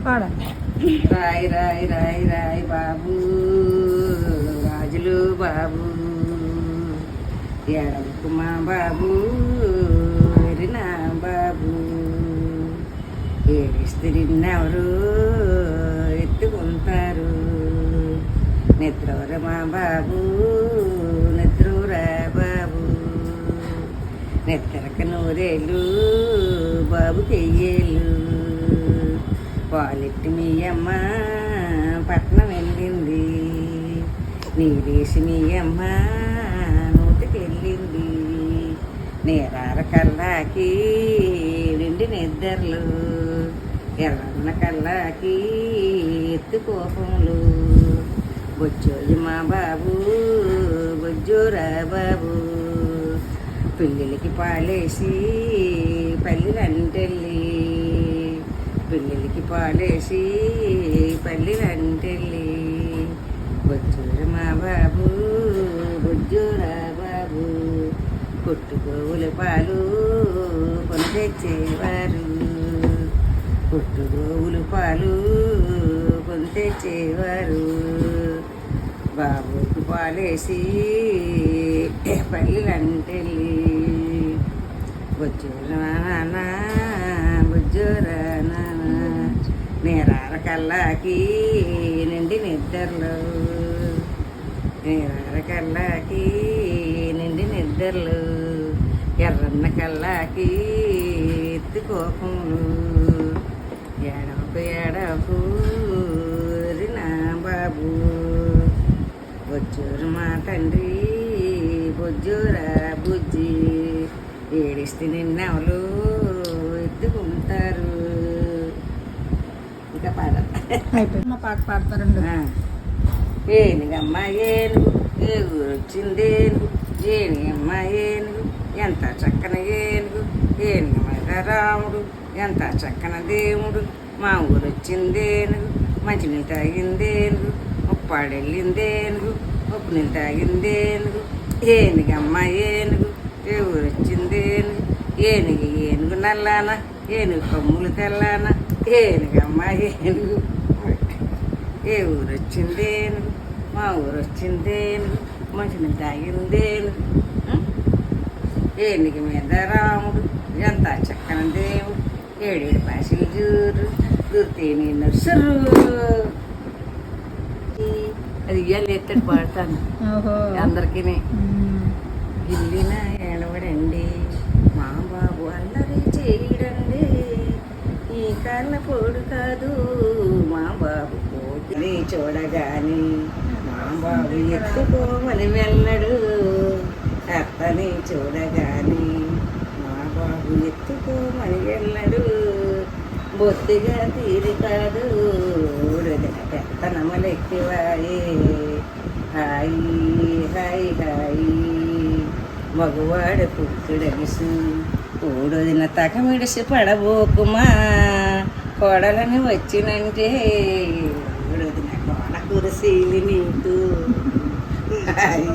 రాయి రాయి రాయి రాయి బాబు రాజులు బాబు ఎడమకు మా బాబు ఎరినా బాబు ఏడిస్తే నిన్నెవరు ఎత్తుకుంటారు నిద్రవర మా బాబు నిద్రరా బాబు నిద్రక నూరేళ్ళు బాబు కెయ్యేళ్ళు పాలెట్టి మీ అమ్మ పట్నం వెళ్ళింది నీరేసి మీ అమ్మ నూటికెళ్ళింది నేరార కల్లాకి నిండి నిద్రలు ఎర్రన్న కల్లాకి ఎత్తుకోపంలు బొచ్చోజు మా బాబు బొజ్జోరా బాబు పిల్లలకి పాలేసి పల్లిలంటెళ్ళి పిల్లలకి పాలేసి పల్లిలంటెళ్ళి బొజ్జోరా మా బాబు బొజ్జోరా బాబు కొట్టుకోవుల పాలు కొని తెచ్చేవారు కొట్టుకోవులు పాలు కొని తెచ్చేవారు బాబుకి పాలేసి పల్లిలంటెళ్ళి బొజ్జోరా నాన్న బొజ్జోరా నాన్న నేరార కల్లాకి నిండి నిద్రలు నేరార కల్లాకి నిండి నిద్రలు ఎర్రన్న కల్లాకి ఎత్తుకోపములు ఏడవకు ఏడవకు నా బాబు బొజ్జోరు మా తండ్రి బొజ్జోరా బుజ్జి ఏడిస్తే నిన్నెవలు ఎత్తుకుంటారు ఇంకా పాట అయిపోయింది. మా పాట పాడతారండి. ఏనుగమ్మ ఏనుగు ఏ ఊరు వచ్చిందేనుగు ఏనుగమ్మ ఏనుగు ఎంత చక్కన ఏనుగు ఏనుగు మీద రాముడు ఎంత చక్కన దేవుడు మా ఊరు వచ్చిందేనుగు మంచినీళ్ళు తాగిందేనుగు ఉప్పాడెళ్ళిందేనుగు ఉప్పు నీళ్ళు తాగిందేనుగు ఏనుగమ్మ ఏనుగు ఏ ఊరు వచ్చిందేనుగు ఏనుగు ఏనుగు నల్లాన ఏనుగు కొమ్ములు తెల్లాన ఏనుగమ్మ ఏనుగు ఏ ఊరు వచ్చిందేనుగు మా ఊరు వచ్చిందేనుగు మంచిని తాగిందేనుగు ఏనుగు మీద రాముడు ఎంత చక్కన దేవుడు ఏడేడు పాసిలు జూరు గుర్తి నర్సరు అది ఇయ్యాలి ఎత్తడి పాడతాను అందరికీ గిల్లిన ఏడవడండి మా బాబు అల్లరి చేయడండి ఈ కళ్ళ పొడు కాదు మా బాబు పోటీ చూడగాని మా బాబు ఎత్తుకోమని వెళ్ళడు అత్తని చూడగాని మా బాబు ఎత్తుకోమని వెళ్ళడు బొత్తిగా తీరి కాదు పెత్తనమలెక్కివాయే హాయి హాయి హాయి మగవాడు పుట్టుడగిసి ఊడొదిన తకమిడిసి పడబోకుమా కోడలని వచ్చినంటే ఊడొదిన కోడ కురసీలి నీకు హాయి